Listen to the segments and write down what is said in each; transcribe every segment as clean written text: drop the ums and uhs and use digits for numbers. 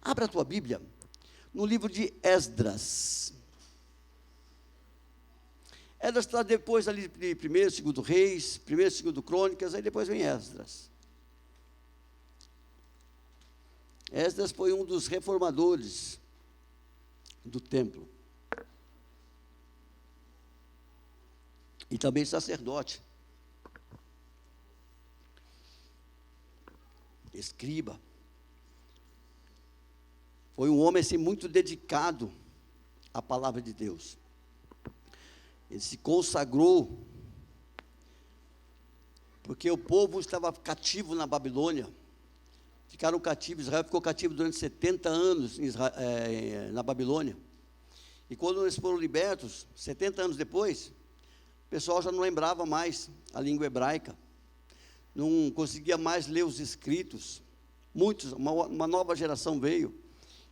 Abra a tua Bíblia no livro de Esdras. Esdras está depois ali de 1º, 2º Reis, 1º, 2º Crônicas, aí depois vem Esdras. Esdras foi um dos reformadores do templo. E também sacerdote. Escriba. Foi um homem assim, muito dedicado à palavra de Deus. Ele se consagrou, porque o povo estava cativo na Babilônia. Ficaram cativos, Israel ficou cativo durante 70 anos na Babilônia. E quando eles foram libertos, 70 anos depois, o pessoal já não lembrava mais a língua hebraica. Não conseguia mais ler os escritos. Uma nova geração veio.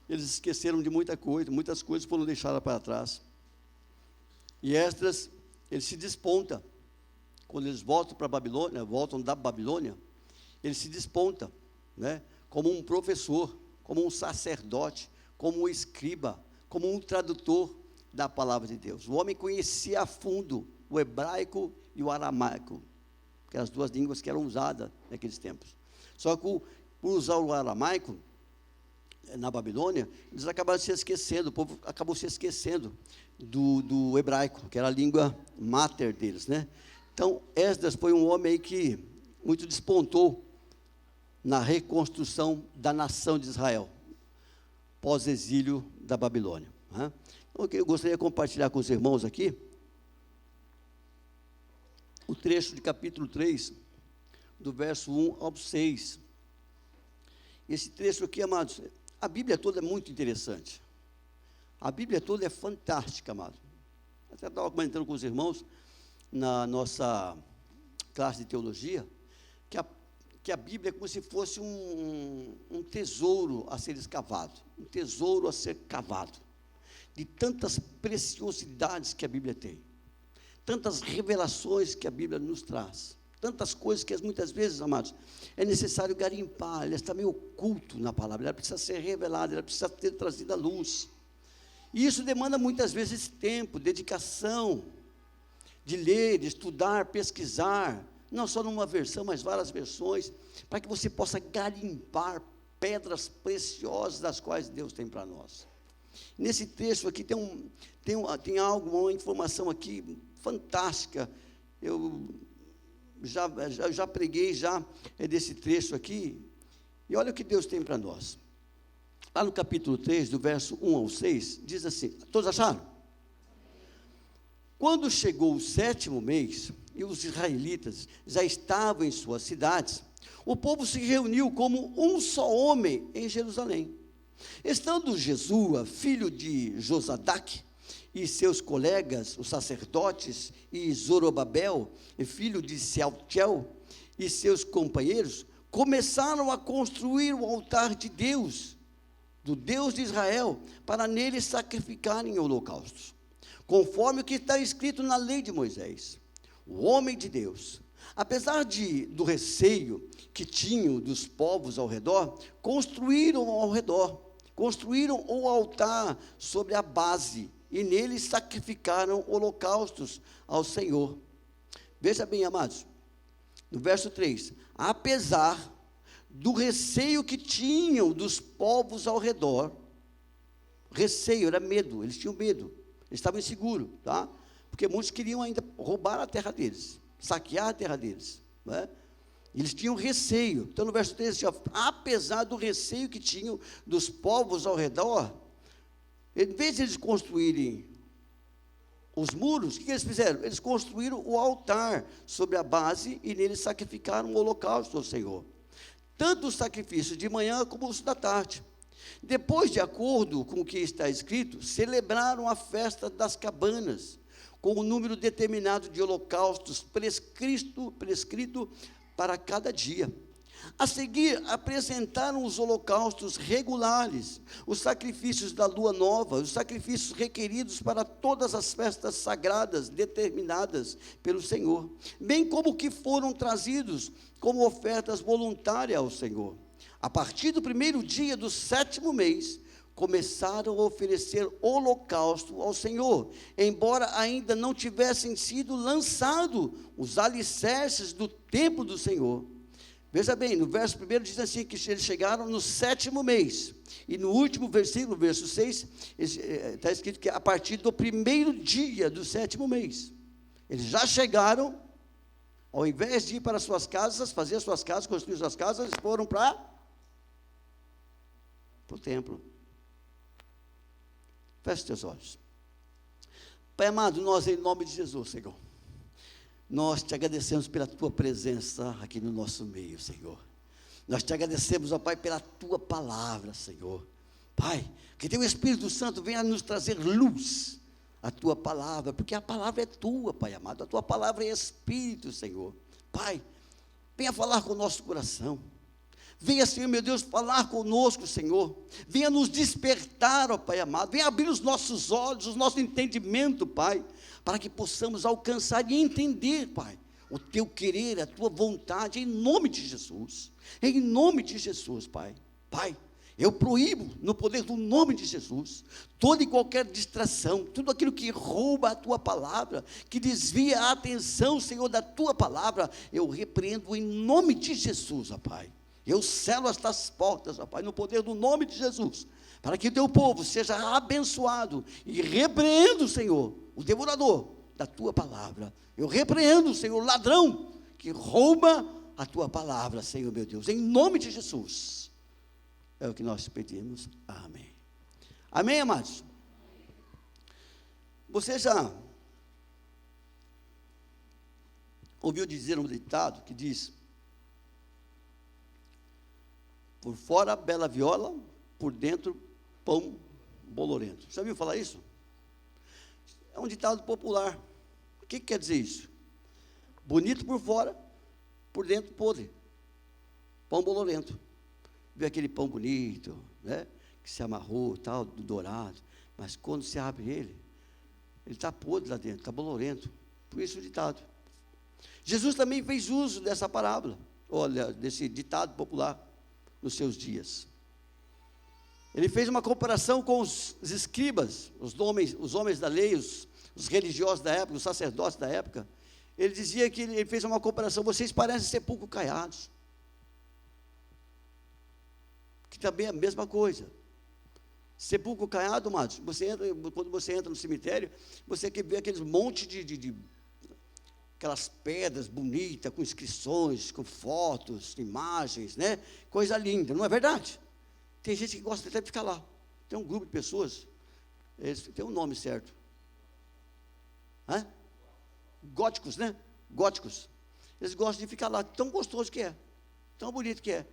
Eles esqueceram de muitas coisas foram deixadas para trás. E Esdras, ele se desponta. Quando eles voltam para a Babilônia, voltam da Babilônia, ele se desponta, né? Como um professor, como um sacerdote, como um escriba, como um tradutor da palavra de Deus. O homem conhecia a fundo o hebraico e o aramaico, que eram as duas línguas que eram usadas naqueles tempos. Só que por usar o aramaico na Babilônia, eles acabaram se esquecendo, o povo acabou se esquecendo do hebraico, que era a língua mater deles, né? Então, Esdras foi um homem aí que muito despontou na reconstrução da nação de Israel, pós-exílio da Babilônia, né? Então, eu gostaria de compartilhar com os irmãos aqui o trecho de capítulo 3, do verso 1 ao 6. Esse trecho aqui, amados, a Bíblia toda é muito interessante. A Bíblia toda é fantástica, amado. Até estava comentando com os irmãos, na nossa classe de teologia, que a Bíblia é como se fosse um tesouro a ser escavado, um tesouro a ser cavado, de tantas preciosidades que a Bíblia tem, tantas revelações que a Bíblia nos traz, tantas coisas que muitas vezes, amados, é necessário garimpar, ela está meio oculto na palavra, ela precisa ser revelada, ela precisa ter trazido à luz. E isso demanda muitas vezes tempo, dedicação, de ler, de estudar, pesquisar, não só numa versão, mas várias versões, para que você possa garimpar pedras preciosas das quais Deus tem para nós. Nesse texto aqui tem algo, uma informação aqui fantástica. Eu já preguei desse trecho aqui, e olha o que Deus tem para nós. Lá no capítulo 3, do verso 1 ao 6, diz assim, todos acharam? Quando chegou o 7º mês, e os israelitas já estavam em suas cidades, o povo se reuniu como um só homem em Jerusalém. Estando Jesua, filho de Josadaque, e seus colegas, os sacerdotes, e Zorobabel, filho de Sealtiel, e seus companheiros, começaram a construir o altar de Deus, do Deus de Israel, para nele sacrificarem holocaustos, conforme o que está escrito na lei de Moisés. O homem de Deus, apesar do receio que tinham dos povos ao redor, construíram o altar sobre a base, e nele sacrificaram holocaustos ao Senhor. Veja bem, amados, no verso 3, apesar do receio que tinham dos povos ao redor, receio, era medo, eles tinham medo, eles estavam inseguros, tá? Porque muitos queriam ainda roubar a terra deles, saquear a terra deles, né? Eles tinham receio. Então no verso 13, apesar do receio que tinham dos povos ao redor, em vez de eles construírem os muros, o que eles fizeram? Eles construíram o altar sobre a base, e nele sacrificaram o holocausto ao Senhor, tanto o sacrifício de manhã como o da tarde. Depois, de acordo com o que está escrito, celebraram a festa das cabanas, com um número determinado de holocaustos prescrito para cada dia. A seguir, apresentaram os holocaustos regulares, os sacrifícios da lua nova, os sacrifícios requeridos para todas as festas sagradas determinadas pelo Senhor, bem como que foram trazidos como ofertas voluntárias ao Senhor. A partir do primeiro dia do 7º mês, começaram a oferecer holocausto ao Senhor, embora ainda não tivessem sido lançados os alicerces do templo do Senhor. Veja bem, no verso 1 diz assim, que eles chegaram no 7º mês, e no último versículo, verso 6, está escrito que a partir do primeiro dia do 7º mês, eles já chegaram, ao invés de ir para suas casas, fazer suas casas, construir suas casas, eles foram para o templo. Feche teus olhos. Pai amado, nós em nome de Jesus, Senhor, nós te agradecemos pela tua presença aqui no nosso meio, Senhor. Nós te agradecemos, ó Pai, pela tua palavra, Senhor. Pai, que teu Espírito Santo venha nos trazer luz à tua palavra, porque a palavra é tua, Pai amado, a tua palavra é Espírito, Senhor. Pai, venha falar com o nosso coração. Venha, Senhor, meu Deus, falar conosco, Senhor. Venha nos despertar, ó Pai amado. Venha abrir os nossos olhos, o nosso entendimento, Pai, para que possamos alcançar e entender, Pai, o teu querer, a tua vontade, em nome de Jesus. Em nome de Jesus, Pai. Pai, eu proíbo, no poder do nome de Jesus, toda e qualquer distração, tudo aquilo que rouba a tua palavra, que desvia a atenção, Senhor, da tua palavra, eu repreendo em nome de Jesus, ó Pai. Eu selo estas portas, ó Pai, no poder do nome de Jesus, para que o teu povo seja abençoado, e repreendo, Senhor, o devorador da tua palavra. Eu repreendo, Senhor, o ladrão que rouba a tua palavra, Senhor meu Deus, em nome de Jesus. É o que nós pedimos. Amém. Amém, amados? Você já ouviu dizer um ditado que diz: por fora bela viola, por dentro pão bolorento. Já ouviu falar isso? É um ditado popular. O que quer dizer isso? Bonito por fora, por dentro podre. Pão bolorento. Vê aquele pão bonito, né, que se amarrou, tal, do dourado, mas quando se abre ele está podre lá dentro, está bolorento. Por isso o ditado. Jesus também fez uso dessa parábola, olha, desse ditado popular nos seus dias. Ele fez uma comparação com os escribas, os homens da lei, os religiosos da época, os sacerdotes da época. Ele dizia que ele fez uma comparação: vocês parecem sepulcros caiados. Que também é a mesma coisa. Sepulcro caiado, amados, quando você entra no cemitério, você vê aqueles montes de aquelas pedras bonitas, com inscrições, com fotos, imagens, né? Coisa linda, não é verdade? Tem gente que gosta até de ficar lá. Tem um grupo de pessoas, eles têm um nome certo. Góticos, né? Góticos. Eles gostam de ficar lá, tão gostoso que é, tão bonito que é.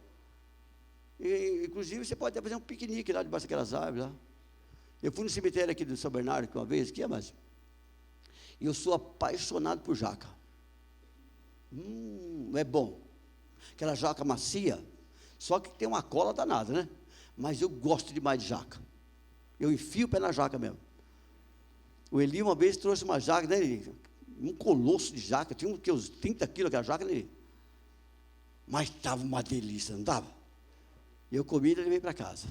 E, inclusive, você pode até fazer um piquenique lá debaixo daquelas árvores lá. Eu fui no cemitério aqui do São Bernardo uma vez, e eu sou apaixonado por jaca. É bom. Aquela jaca macia, só que tem uma cola danada, né? Mas eu gosto demais de jaca. Eu enfio o pé na jaca mesmo. O Eli uma vez trouxe uma jaca, né, Eli? Um colosso de jaca, tinha uns 30 quilos aquela jaca, né, Eli? Mas estava uma delícia, não estava? E eu comi e levei para casa.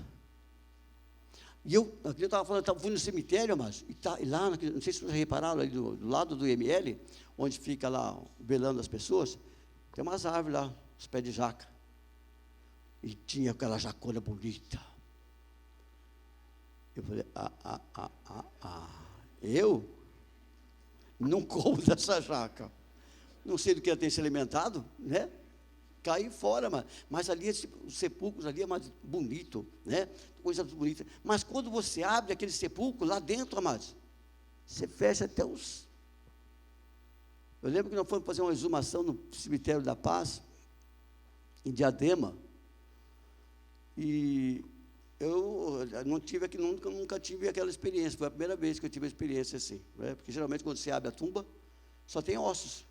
E eu estava falando, fui no cemitério, mas e lá, não sei se vocês repararam, ali do lado do IML, onde fica lá velando as pessoas, tem umas árvores lá, os pés de jaca. E tinha aquela jacona bonita. Eu falei, eu não como dessa jaca. Não sei do que ela tem se alimentado, né? Cair fora, mas ali, os sepulcros ali é mais bonito, né? Coisa bonita. Mas quando você abre aquele sepulcro, lá dentro, amados, você fecha até os... Eu lembro que nós fomos fazer uma exumação no cemitério da Paz, em Diadema, e eu não tive nunca tive aquela experiência. Foi a primeira vez que eu tive a experiência assim, né? Porque geralmente quando você abre a tumba, só tem ossos.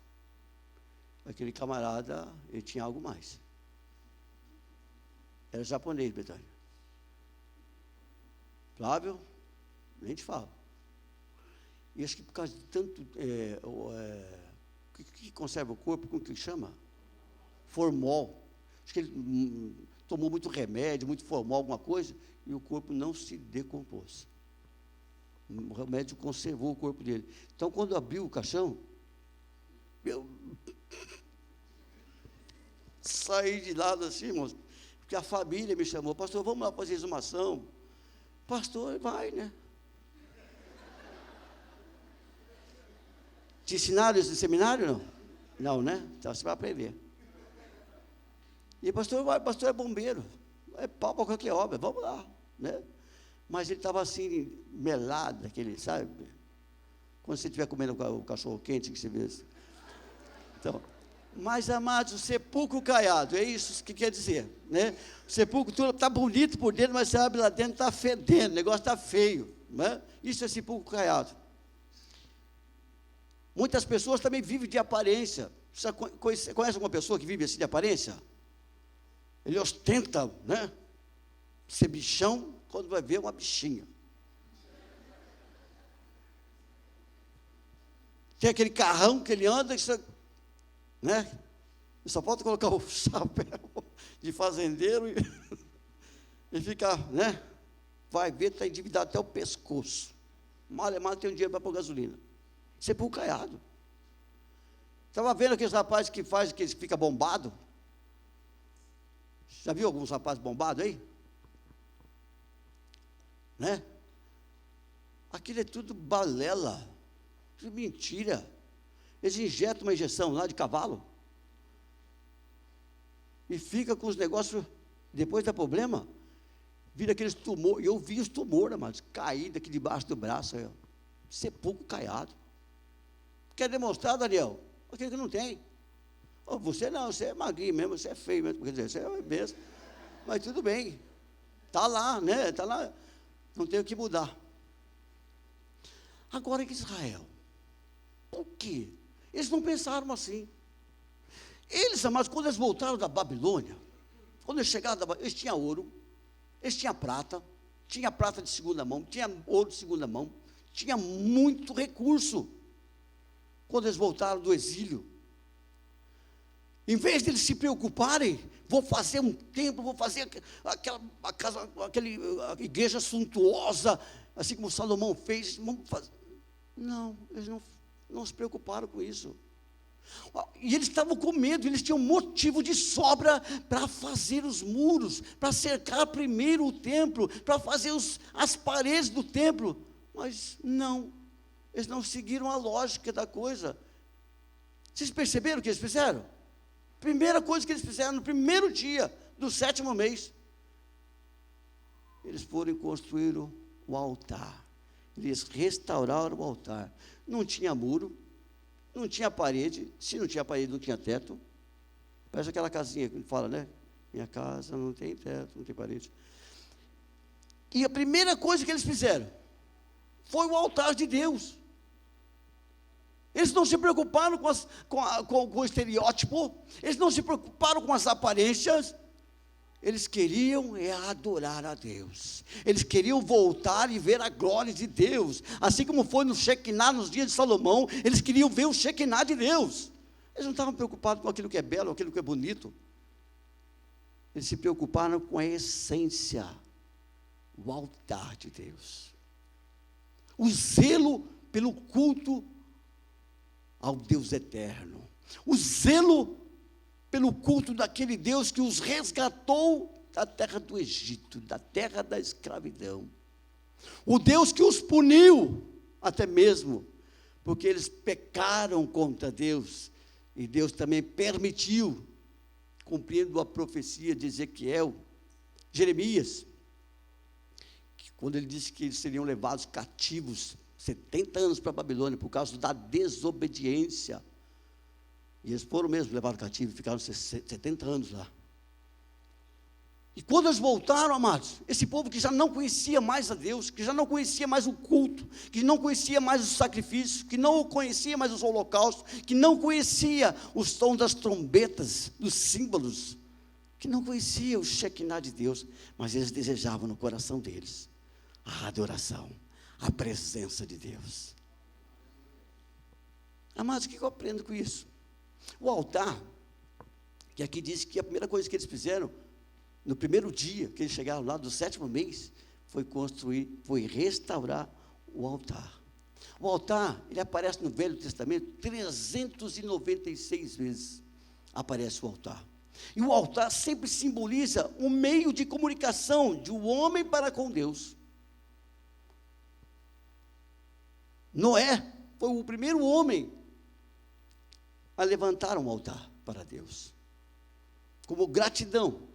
Aquele camarada, ele tinha algo mais. Era japonês, Betânia. Flávio, nem te falo. E acho que por causa de tanto... que conserva o corpo, como que chama? Formol. Acho que ele tomou muito remédio, muito formol, alguma coisa, e o corpo não se decompôs. O remédio conservou o corpo dele. Então, quando abriu o caixão, eu saí de lado assim, irmãos, porque a família me chamou, pastor, vamos lá fazer exumação. Pastor, vai, né? Te ensinaram esse seminário, não? Não, né? Então você vai aprender. E pastor, vai, pastor é bombeiro, é pau para qualquer obra, vamos lá, né? Mas ele estava assim, melado, aquele, sabe? Quando você estiver comendo o cachorro quente, que você vê isso. Então, mas, amados, o sepulcro caiado, é isso que quer dizer, né? O sepulcro está bonito por dentro, mas você abre lá dentro, está fedendo, o negócio está feio, né? Isso é sepulcro caiado. Muitas pessoas também vivem de aparência. Você conhece uma pessoa que vive assim de aparência? Ele ostenta, né? Ser bichão, quando vai ver uma bichinha. Tem aquele carrão que ele anda, né? Só falta colocar o chapéu de fazendeiro e ficar, né? Vai ver, está endividado até o pescoço. Mal tem um dinheiro para pôr gasolina. Sepulcro caiado. Estava vendo aqueles rapazes que fica bombado. Já viu alguns rapazes bombados aí? Né? Aquilo é tudo balela, tudo mentira. Eles injetam uma injeção lá de cavalo e fica com os negócios, depois dá problema, vira aqueles tumores. Eu vi os tumores, amados, caídos aqui debaixo do braço, aí, ó. Sepulcro caiado. Quer demonstrar, Daniel? Aquele que não tem. Oh, você não, você é magrinho mesmo, você é feio mesmo, quer dizer, você é mesmo. Mas tudo bem, está lá, né? Está lá, não tem o que mudar. Agora em Israel, por quê? Eles não pensaram assim. Eles, amados, quando eles voltaram da Babilônia, quando eles chegaram da Babilônia, eles tinham ouro, eles tinham prata de segunda mão, tinha ouro de segunda mão, tinha muito recurso. Quando eles voltaram do exílio, em vez de eles se preocuparem, vou fazer um templo, vou fazer aquela igreja suntuosa, assim como Salomão fez, vamos fazer. Não, eles não se preocuparam com isso. E eles estavam com medo, eles tinham motivo de sobra para fazer os muros, para cercar primeiro o templo, para fazer as paredes do templo. Mas não, eles não seguiram a lógica da coisa. Vocês perceberam o que eles fizeram? Primeira coisa que eles fizeram no primeiro dia do 7º mês, eles foram e construíram o altar. Eles restauraram o altar. Não tinha muro, não tinha parede. Se não tinha parede, não tinha teto. Parece aquela casinha que ele fala, né? Minha casa não tem teto, não tem parede. E a primeira coisa que eles fizeram foi o altar de Deus. Eles não se preocuparam com o estereótipo, eles não se preocuparam com as aparências, eles queriam adorar a Deus, eles queriam voltar e ver a glória de Deus, assim como foi no Shekinah nos dias de Salomão, eles queriam ver o Shekinah de Deus. Eles não estavam preocupados com aquilo que é belo, aquilo que é bonito, eles se preocuparam com a essência, o altar de Deus, o zelo pelo culto ao Deus eterno, o zelo pelo culto daquele Deus que os resgatou da terra do Egito, da terra da escravidão, o Deus que os puniu, até mesmo, porque eles pecaram contra Deus, e Deus também permitiu, cumprindo a profecia de Ezequiel, Jeremias, que quando ele disse que eles seriam levados cativos 70 anos para a Babilônia, por causa da desobediência. E eles foram mesmo levados cativos, ficaram 70 anos lá. E quando eles voltaram, amados, esse povo que já não conhecia mais a Deus, que já não conhecia mais o culto, que não conhecia mais os sacrifícios, que não conhecia mais os holocaustos, que não conhecia os sons das trombetas, dos símbolos, que não conhecia o Shekinah de Deus, mas eles desejavam no coração deles a adoração, a presença de Deus. Amados, o que eu aprendo com isso? O altar, que aqui diz que a primeira coisa que eles fizeram, no primeiro dia que eles chegaram lá, do 7º mês, foi restaurar o altar. O altar, ele aparece no Velho Testamento 396 vezes, aparece o altar. E o altar sempre simboliza um meio de comunicação de um homem para com Deus. Noé foi o primeiro homem a levantar um altar para Deus, como gratidão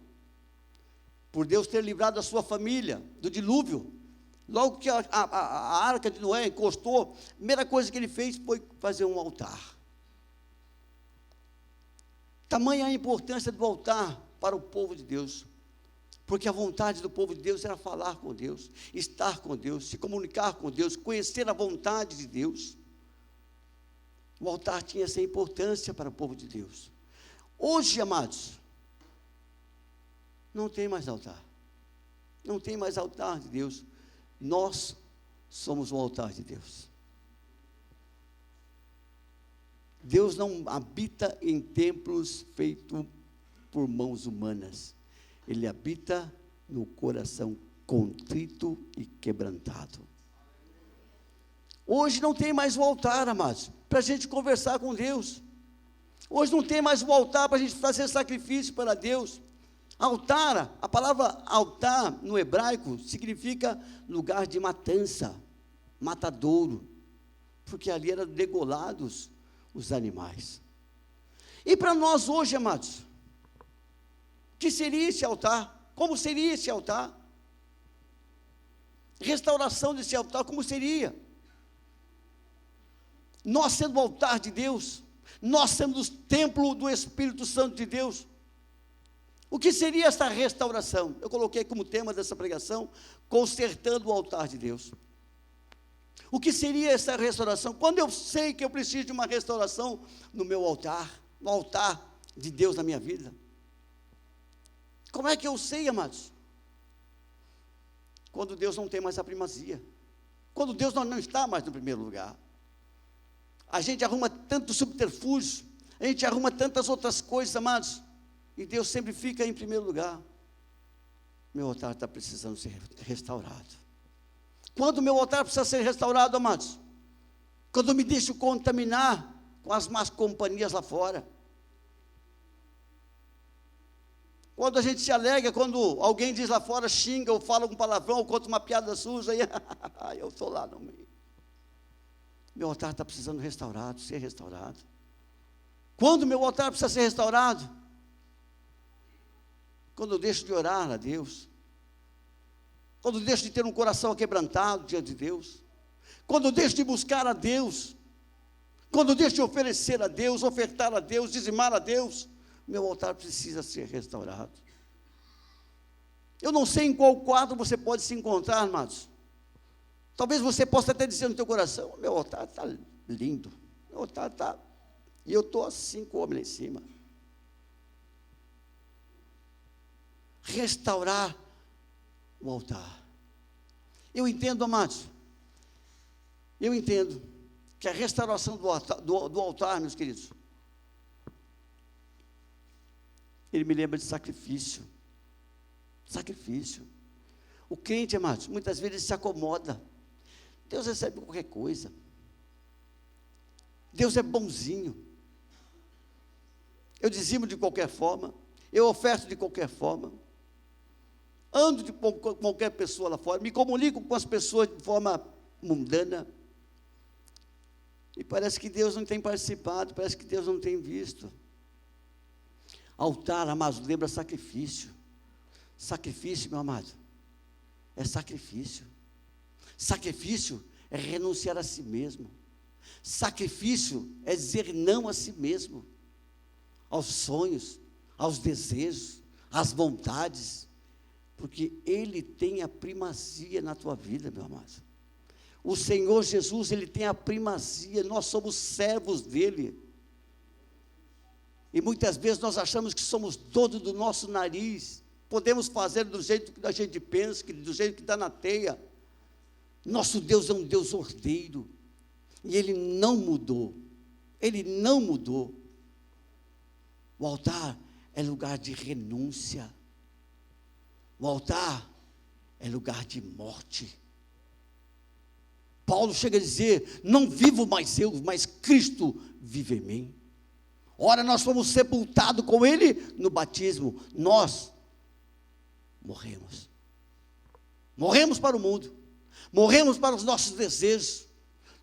por Deus ter livrado a sua família do dilúvio. Logo que a arca de Noé encostou, a primeira coisa que ele fez foi fazer um altar. Tamanha a importância do altar para o povo de Deus, porque a vontade do povo de Deus era falar com Deus, estar com Deus, se comunicar com Deus, conhecer a vontade de Deus. O altar tinha essa importância para o povo de Deus. Hoje, amados, não tem mais altar. Não tem mais altar de Deus. Nós somos o altar de Deus. Deus não habita em templos feitos por mãos humanas. Ele habita no coração contrito e quebrantado. Hoje não tem mais o altar, amados, para a gente conversar com Deus. Hoje não tem mais o altar para a gente fazer sacrifício para Deus. Altar, a palavra altar no hebraico significa lugar de matança, matadouro, porque ali eram degolados os animais. E para nós hoje, amados, o que seria esse altar? Como seria esse altar? Restauração desse altar, como seria? Nós sendo o altar de Deus, nós sendo o templo do Espírito Santo de Deus, o que seria essa restauração? Eu coloquei como tema dessa pregação, consertando o altar de Deus. O que seria essa restauração? Quando eu sei que eu preciso de uma restauração no meu altar, no altar de Deus na minha vida. Como é que eu sei, amados? Quando Deus não tem mais a primazia. Quando Deus não está mais no primeiro lugar. A gente arruma tanto subterfúgio, a gente arruma tantas outras coisas, amados, e Deus sempre fica em primeiro lugar. Meu altar está precisando ser restaurado. Quando o meu altar precisa ser restaurado, amados? Quando eu me deixo contaminar com as más companhias lá fora. Quando a gente se alegra, quando alguém diz lá fora, xinga, ou fala um palavrão, ou conta uma piada suja, e eu estou lá no meio. Meu altar está precisando restaurado, ser restaurado. Quando meu altar precisa ser restaurado? Quando eu deixo de orar a Deus. Quando eu deixo de ter um coração quebrantado diante de Deus. Quando eu deixo de buscar a Deus. Quando eu deixo de oferecer a Deus, ofertar a Deus, dizimar a Deus. Meu altar precisa ser restaurado. Eu não sei em qual quadro você pode se encontrar, amados. Talvez você possa até dizer no teu coração, meu altar está lindo. Meu altar está... E eu estou assim com o homem lá em cima. Restaurar o altar. Eu entendo, amados, eu entendo que a restauração do altar, meus queridos, ele me lembra de sacrifício. Sacrifício. O crente, amados, muitas vezes se acomoda. Deus recebe qualquer coisa. Deus é bonzinho. Eu dizimo de qualquer forma. Eu oferto de qualquer forma. Ando com qualquer pessoa lá fora, me comunico com as pessoas de forma mundana, e parece que Deus não tem participado, parece que Deus não tem visto. Altar, amados, lembra sacrifício. Sacrifício, meu amado, é sacrifício. Sacrifício é renunciar a si mesmo. Sacrifício é dizer não a si mesmo, aos sonhos, aos desejos, às vontades, porque Ele tem a primazia na tua vida, meu amado. O Senhor Jesus, Ele tem a primazia, nós somos servos dEle. E muitas vezes nós achamos que somos donos do nosso nariz, podemos fazer do jeito que a gente pensa, do jeito que está na teia. Nosso Deus é um Deus ordeiro, e Ele não mudou, Ele não mudou. O altar é lugar de renúncia. O altar é lugar de morte. Paulo chega a dizer: não vivo mais eu, mas Cristo vive em mim. Ora, nós fomos sepultados com Ele no batismo. Nós morremos. Morremos para o mundo. Morremos para os nossos desejos.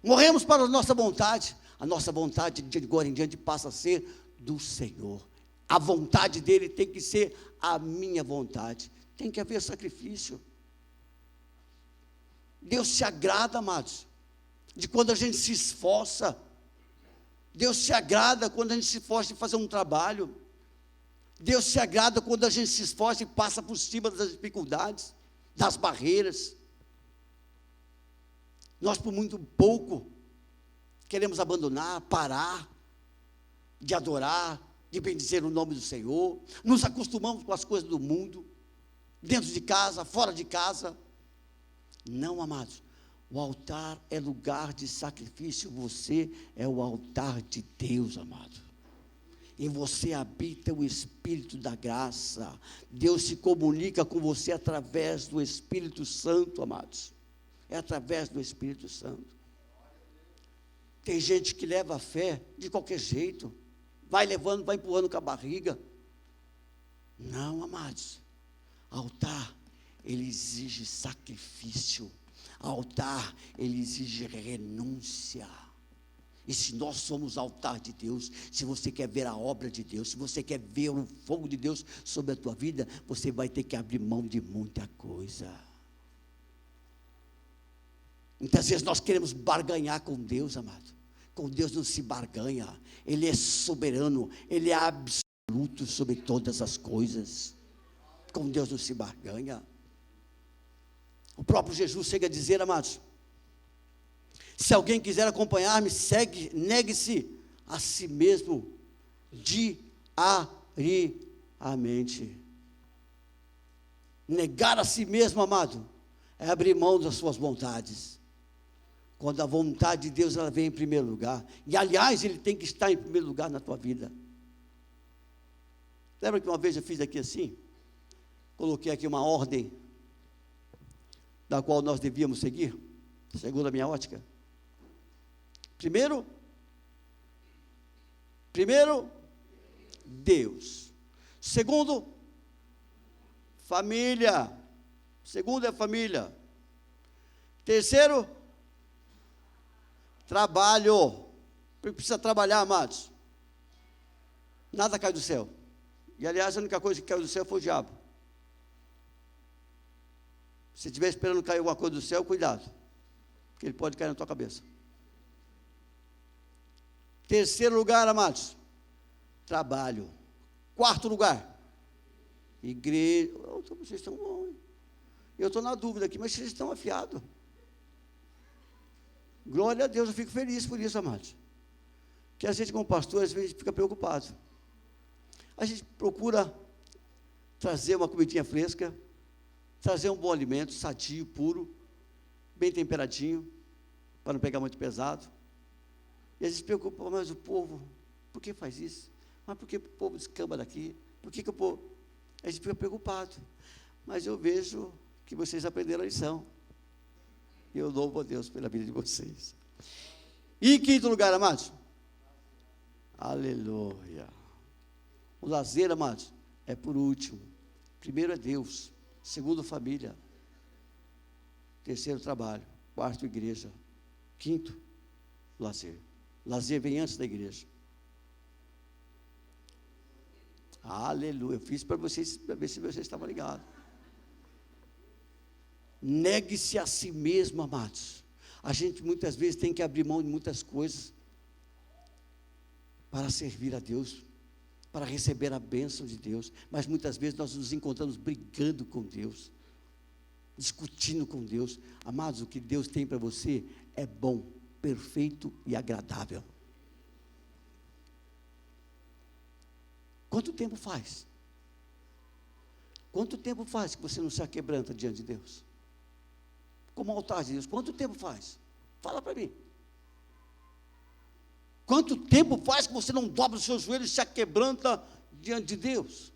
Morremos para a nossa vontade. A nossa vontade de agora em diante passa a ser do Senhor. A vontade dele tem que ser a minha vontade. Tem que haver sacrifício. Deus se agrada, amados, de quando a gente se esforça. Deus se agrada quando a gente se esforça em fazer um trabalho. Deus se agrada quando a gente se esforça e passa por cima das dificuldades, das barreiras. Nós, por muito pouco, queremos abandonar, parar de adorar, de bendizer o nome do Senhor. Nos acostumamos com as coisas do mundo, dentro de casa, fora de casa. Não, amados, o altar é lugar de sacrifício. Você é o altar de Deus, amado. Em você habita o Espírito da graça. Deus se comunica com você através do Espírito Santo, amados. É através do Espírito Santo. Tem gente que leva a fé de qualquer jeito, vai levando, vai empurrando com a barriga. Não, amados, altar, ele exige sacrifício. Altar, ele exige renúncia. E se nós somos altar de Deus, se você quer ver a obra de Deus, se você quer ver o fogo de Deus sobre a tua vida, você vai ter que abrir mão de muita coisa. Muitas vezes nós queremos barganhar com Deus, amado. Com Deus não se barganha. Ele é soberano, Ele é absoluto sobre todas as coisas. Com Deus não se barganha. O próprio Jesus chega a dizer, amados: se alguém quiser acompanhar-me, negue-se a si mesmo diariamente. Negar a si mesmo, amado, é abrir mão das suas vontades. Quando a vontade de Deus, ela vem em primeiro lugar. E aliás, Ele tem que estar em primeiro lugar na tua vida. Lembra que uma vez eu fiz aqui assim? Coloquei aqui uma ordem da qual nós devíamos seguir, segundo a minha ótica. Primeiro, Deus. Segundo, família. Segundo é família. Terceiro, trabalho. Precisa trabalhar, amados. Nada cai do céu. E aliás, a única coisa que caiu do céu foi o diabo. Se estiver esperando cair alguma coisa do céu, cuidado, porque ele pode cair na tua cabeça. Terceiro lugar, amados, trabalho. Quarto lugar, igreja. Vocês estão bons, hein? Eu estou na dúvida aqui, mas vocês estão afiados. Glória a Deus, eu fico feliz por isso, amados. Que a gente, como pastor, às vezes fica preocupado. A gente procura trazer uma comidinha fresca, trazer um bom alimento, sadio, puro, bem temperadinho, para não pegar muito pesado. E a gente se preocupa, mas o povo, por que faz isso? Mas por que o povo descamba daqui? Por que o povo... A gente fica preocupado. Mas eu vejo que vocês aprenderam a lição. E eu louvo a Deus pela vida de vocês. E em quinto lugar, amados? Aleluia. O lazer, amados, é por último. Primeiro é Deus. Segundo, família. Terceiro, trabalho. Quarto, igreja. Quinto, lazer. Lazer vem antes da igreja. Aleluia. Eu fiz para vocês, para ver se vocês estavam ligados. Negue-se a si mesmo, amados. A gente muitas vezes tem que abrir mão de muitas coisas para servir a Deus, para receber a bênção de Deus. Mas muitas vezes nós nos encontramos brigando com Deus, discutindo com Deus. Amados, o que Deus tem para você é bom, perfeito e agradável. Quanto tempo faz? Quanto tempo faz que você não se aquebranta diante de Deus? Como altar de Deus, quanto tempo faz? Fala para mim. Quanto tempo faz que você não dobra os seus joelhos e se aquebranta diante de Deus?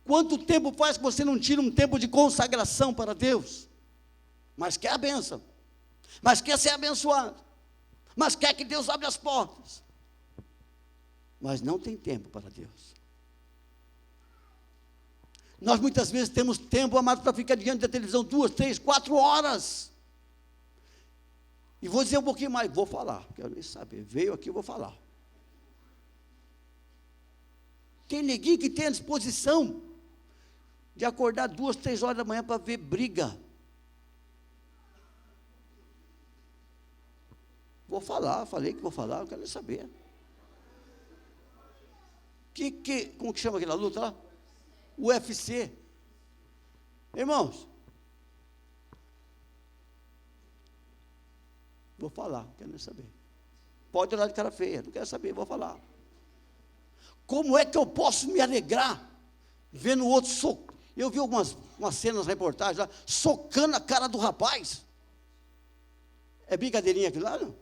Quanto tempo faz que você não tira um tempo de consagração para Deus? Mas quer a bênção, mas quer ser abençoado, mas quer que Deus abra as portas, mas não tem tempo para Deus. Nós muitas vezes temos tempo, amado, para ficar diante da televisão 2, 3, 4 horas. E vou dizer um pouquinho mais, vou falar, quero nem saber, veio aqui, eu vou falar. Tem neguinho que tem a disposição de acordar 2, 3 horas da manhã para ver briga. Vou falar, falei que vou falar, não quero nem saber. Como que chama aquela luta lá? UFC. Irmãos, vou falar, não quero nem saber. Pode olhar de cara feia, não quero saber, vou falar. Como é que eu posso me alegrar vendo o outro soco? Eu vi umas cenas, reportagens lá, socando a cara do rapaz. É brincadeirinha aquilo lá, não?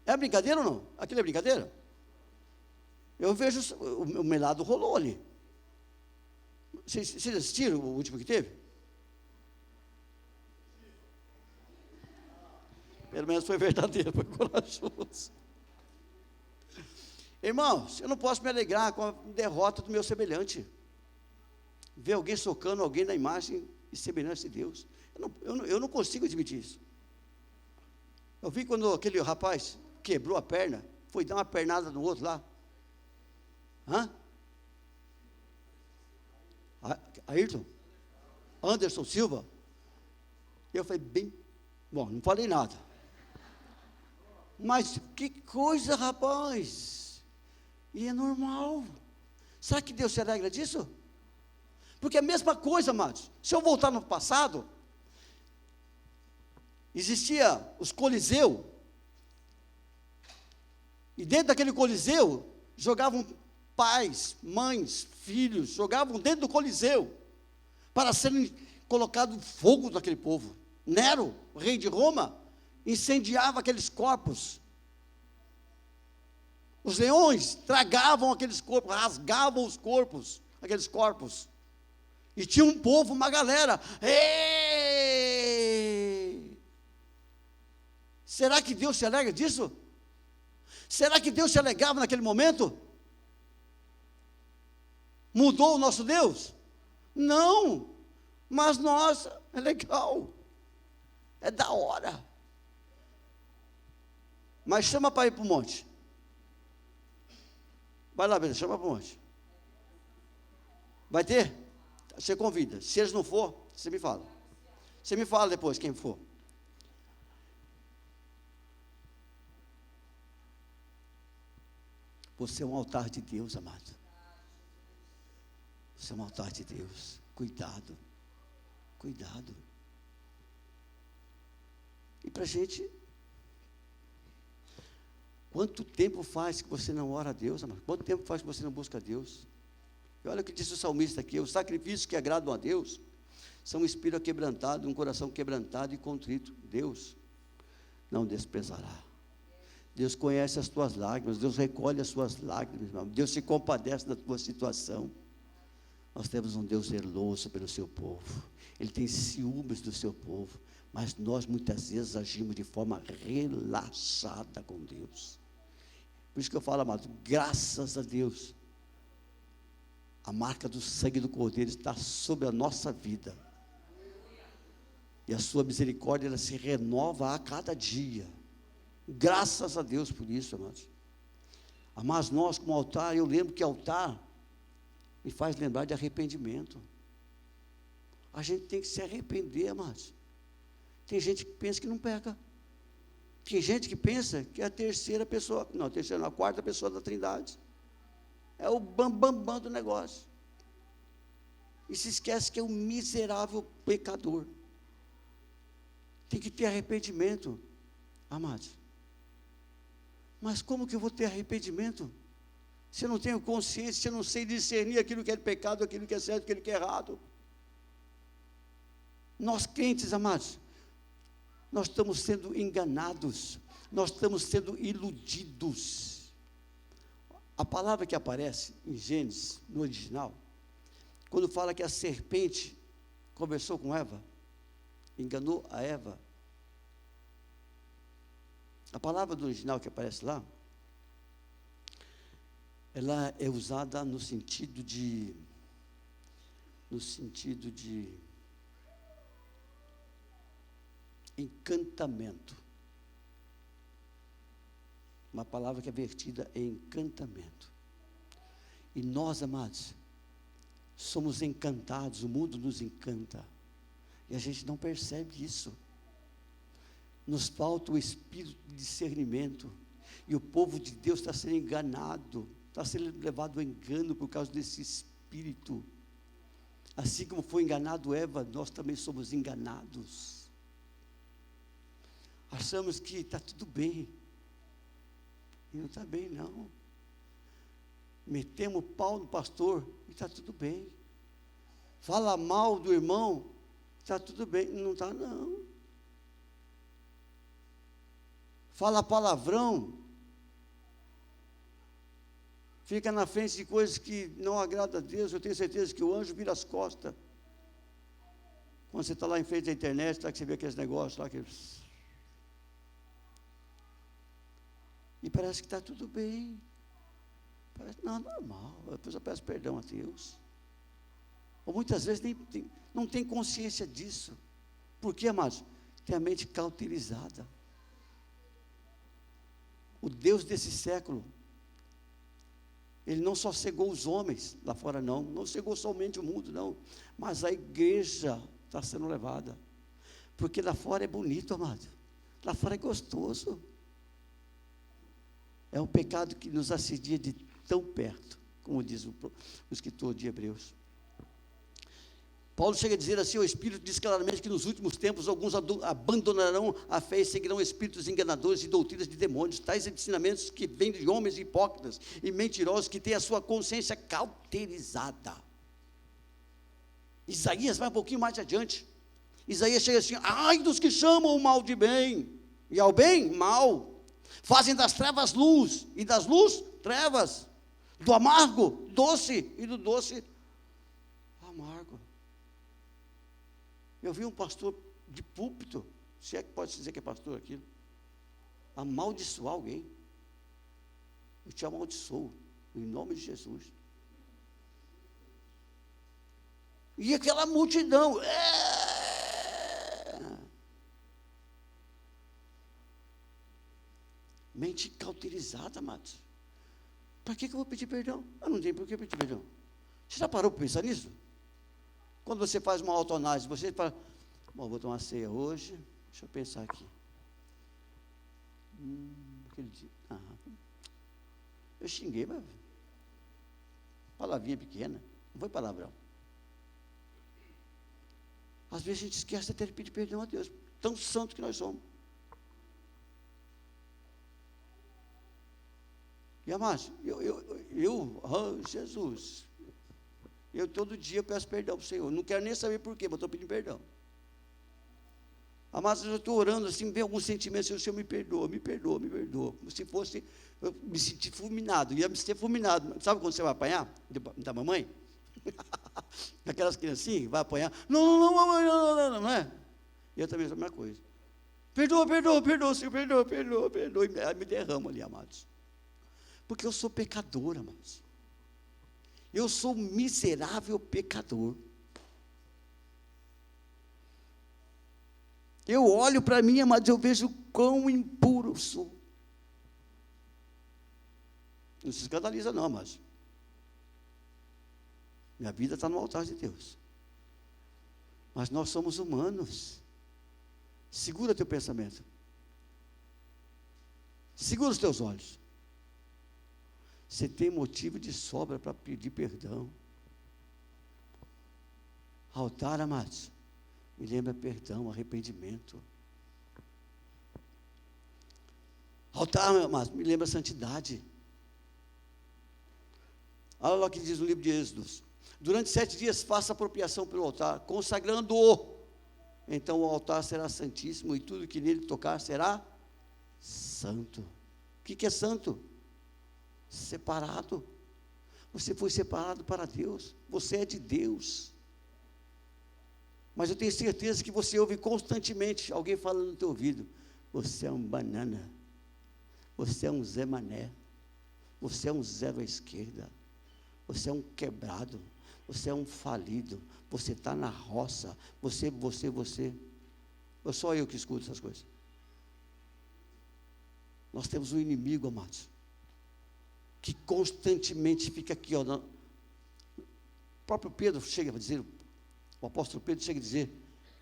É brincadeira ou não? Aquilo é brincadeira? Eu vejo, o melado rolou ali. Vocês assistiram o último que teve? Pelo menos foi verdadeiro, foi corajoso. Irmãos, eu não posso me alegrar com a derrota do meu semelhante. Ver alguém socando alguém na imagem e semelhança de Deus. Eu não consigo admitir isso. Eu vi quando aquele rapaz quebrou a perna, foi dar uma pernada no outro lá. Ayrton? Anderson Silva? Eu falei, bom, não falei nada. Mas que coisa, rapaz. E é normal. Será que Deus se alegra disso? Porque é a mesma coisa, amados. Se eu voltar no passado, existia os Coliseu, e dentro daquele Coliseu, jogavam pais, mães, filhos, jogavam dentro do Coliseu, para serem colocado fogo naquele povo. Nero, o rei de Roma, incendiava aqueles corpos. Os leões tragavam aqueles corpos, rasgavam os corpos, aqueles corpos. E tinha um povo, uma galera. Ei! Será que Deus se alegra disso? Será que Deus se alegrava naquele momento? Mudou o nosso Deus? Não, mas nós, é legal, é da hora. Mas chama para ir para o monte. Vai lá, beleza, chama para o monte. Vai ter? Você convida. Se eles não for, você me fala. Você me fala depois quem for. Você é um altar de Deus, amado. Você é um altar de Deus. Cuidado. Cuidado. E para a gente, quanto tempo faz que você não ora a Deus, amado? Quanto tempo faz que você não busca a Deus? E olha o que disse o salmista aqui: os sacrifícios que agradam a Deus são um espírito quebrantado, um coração quebrantado e contrito. Deus não desprezará. Deus conhece as tuas lágrimas, Deus recolhe as suas lágrimas, irmão. Deus se compadece da tua situação. Nós temos um Deus zeloso pelo seu povo, Ele tem ciúmes do seu povo, mas nós muitas vezes agimos de forma relaxada com Deus. Por isso que eu falo, amado, graças a Deus, a marca do sangue do Cordeiro está sobre a nossa vida, e a sua misericórdia, ela se renova a cada dia. Graças a Deus por isso, amados. Mas nós, como altar, eu lembro que altar me faz lembrar de arrependimento. A gente tem que se arrepender, amados. Tem gente que pensa que não peca. Tem gente que pensa que é a terceira pessoa, não, a quarta pessoa da Trindade. É o bambambam do negócio. E se esquece que é um miserável pecador. Tem que ter arrependimento, amados. Mas como que eu vou ter arrependimento? Se eu não tenho consciência, se eu não sei discernir aquilo que é pecado, aquilo que é certo, aquilo que é errado. Nós crentes, amados, nós estamos sendo enganados, nós estamos sendo iludidos. A palavra que aparece em Gênesis, no original, quando fala que a serpente conversou com Eva, enganou a Eva. A palavra do original que aparece lá, ela é usada no sentido de encantamento. Uma palavra que é vertida em encantamento. E nós, amados, somos encantados, o mundo nos encanta. E a gente não percebe isso. Nos falta o espírito de discernimento. E o povo de Deus está sendo enganado, está sendo levado ao engano por causa desse espírito. Assim como foi enganado Eva, nós também somos enganados. Achamos que está tudo bem. E não está bem, não. Metemos o pau no pastor e está tudo bem. Fala mal do irmão, está tudo bem. Não está, não. Fala palavrão, fica na frente de coisas que não agradam a Deus. Eu tenho certeza que o anjo vira as costas. Quando você está lá em frente da internet, tá, que você vê aqueles negócios lá, e parece que está tudo bem. Parece não, normal. Depois eu peço perdão a Deus. Ou muitas vezes não tem consciência disso. Por quê, amados? Tem a mente cauterizada. O Deus desse século, Ele não só cegou os homens lá fora, não cegou somente o mundo, não, mas a igreja está sendo levada, porque lá fora é bonito, amado, lá fora é gostoso, é um pecado que nos assedia de tão perto, como diz o escritor de Hebreus. Paulo chega a dizer assim: o Espírito diz claramente que nos últimos tempos alguns abandonarão a fé e seguirão espíritos enganadores e doutrinas de demônios, tais ensinamentos que vêm de homens hipócritas e mentirosos que têm a sua consciência cauterizada. Isaías vai um pouquinho mais adiante. Isaías chega assim: ai dos que chamam o mal de bem, e ao bem, mal. Fazem das trevas luz, e das luz, trevas. Do amargo, doce, e do doce, amargo. Eu vi um pastor de púlpito, se é que pode dizer que é pastor aquilo, amaldiçoar alguém. Eu te amaldiçoo, em nome de Jesus. E aquela multidão, mente cauterizada, amados. Para que eu vou pedir perdão? Eu não tenho por que pedir perdão. Você já parou para pensar nisso? Quando você faz uma autoanálise, você fala: bom, vou tomar ceia hoje, deixa eu pensar aqui. Aquele dia, eu xinguei, mas palavrinha pequena, não foi palavrão. Às vezes a gente esquece até de pedir perdão a Deus, tão santo que nós somos. E amados, Jesus, eu todo dia peço perdão para o Senhor, não quero nem saber porquê, mas estou pedindo perdão. Amados, eu estou orando assim, vem algum sentimento, o Senhor me perdoa, me perdoa, me perdoa, como se fosse, eu me senti fulminado, ia me ser fulminado. Sabe quando você vai apanhar da mamãe? Aquelas criancinhas, vai apanhar, não, mamãe, não é? E eu também sou a mesma coisa. Perdoa, Senhor, perdoa, e me derramo ali, amados. Porque eu sou pecador, amados. Eu sou um miserável pecador. Eu olho para mim, amados, eu vejo quão impuro eu sou. Não se escandaliza não, amados. Minha vida está no altar de Deus. Mas nós somos humanos. Segura teu pensamento. Segura os teus olhos. Você tem motivo de sobra para pedir perdão. Altar, amados, me lembra perdão, arrependimento. Altar, amados, me lembra santidade. Olha lá o que diz no livro de Êxodos: durante 7 dias faça apropriação pelo altar, consagrando-o. Então o altar será santíssimo e tudo que nele tocar será santo. O que é santo? Separado. Você foi separado para Deus, você é de Deus. Mas eu tenho certeza que você ouve constantemente alguém falando no teu ouvido: você é um banana, você é um Zé Mané, você é um zero à esquerda, você é um quebrado, você é um falido, você está na roça, você. Ou só eu que escuto essas coisas? Nós temos um inimigo, amados, que constantemente fica aqui, ó. O próprio Pedro chega a dizer, o apóstolo Pedro chega a dizer,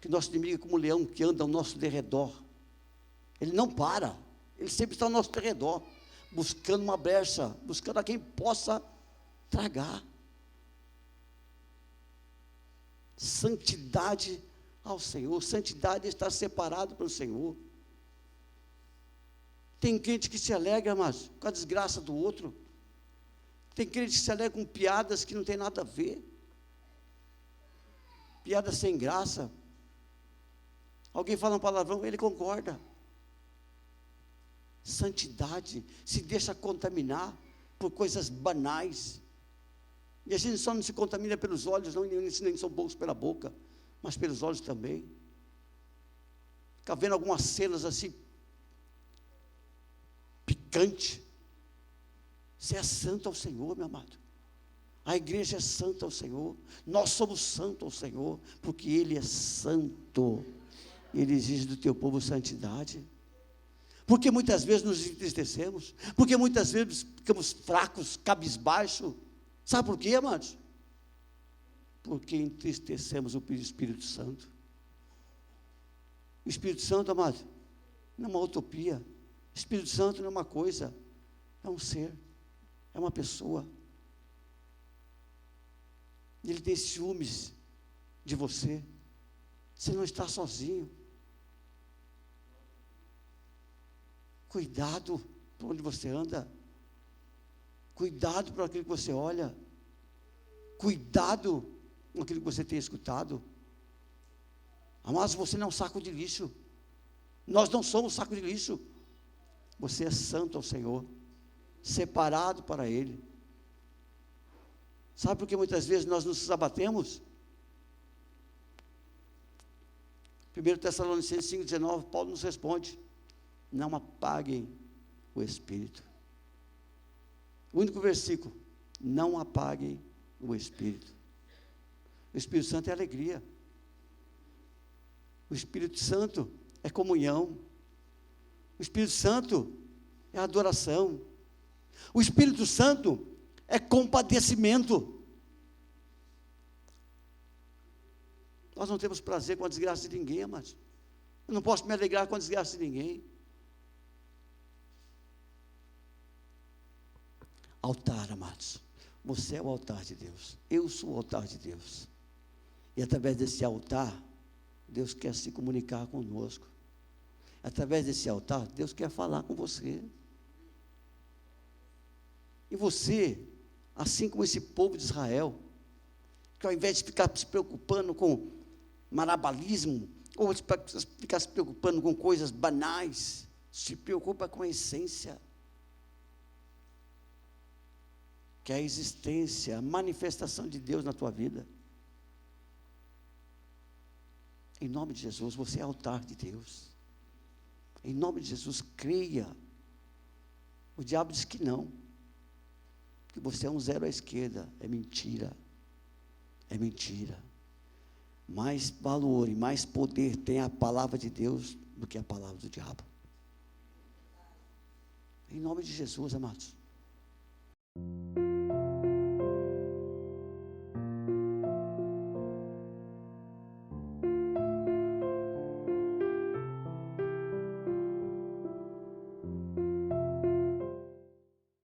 que nosso inimigo é como um leão que anda ao nosso derredor. Ele não para, ele sempre está ao nosso derredor, buscando uma brecha, buscando a quem possa tragar. Santidade ao Senhor, santidade é estar separado pelo Senhor. Tem crente que se alegra, mas com a desgraça do outro. Tem crente que se alegra com piadas que não tem nada a ver, piadas sem graça. Alguém fala um palavrão, ele concorda. Santidade se deixa contaminar por coisas banais. E a gente só não se contamina pelos olhos, não, nem são bons pela boca, mas pelos olhos também. Fica vendo algumas cenas assim, picante. Você é santo ao Senhor, meu amado. A igreja é santa ao Senhor. Nós somos santos ao Senhor, porque Ele é santo. Ele exige do teu povo santidade. Porque muitas vezes nos entristecemos, porque muitas vezes ficamos fracos, cabisbaixo. Sabe por quê, amados? Porque entristecemos o Espírito Santo. O Espírito Santo, amado, não é uma utopia. O Espírito Santo não é uma coisa, é um ser, é uma pessoa. Ele tem ciúmes de você. Você não está sozinho. Cuidado por onde você anda. Cuidado por aquilo que você olha. Cuidado com aquilo que você tem escutado. Amados, você não é um saco de lixo. Nós não somos saco de lixo. Você é santo ao Senhor, separado para Ele. Sabe por que muitas vezes nós nos abatemos? 1 Tessalonicenses 5,19, Paulo nos responde: não apaguem o Espírito. O único versículo: não apaguem o Espírito. O Espírito Santo é alegria. O Espírito Santo é comunhão. O Espírito Santo é adoração. O Espírito Santo é compadecimento. Nós não temos prazer com a desgraça de ninguém, amados. Eu não posso me alegrar com a desgraça de ninguém. Altar, amados. Você é o altar de Deus. Eu sou o altar de Deus. E através desse altar, Deus quer se comunicar conosco. Através desse altar, Deus quer falar com você. E você, assim como esse povo de Israel, que ao invés de ficar se preocupando com marabalismo, ou ficar se preocupando com coisas banais, se preocupa com a essência, que é a existência, a manifestação de Deus na tua vida. Em nome de Jesus, você é altar de Deus. Em nome de Jesus, creia. O diabo diz que não, que você é um zero à esquerda. É mentira. É mentira. Mais valor e mais poder tem a palavra de Deus do que a palavra do diabo. Em nome de Jesus, amados.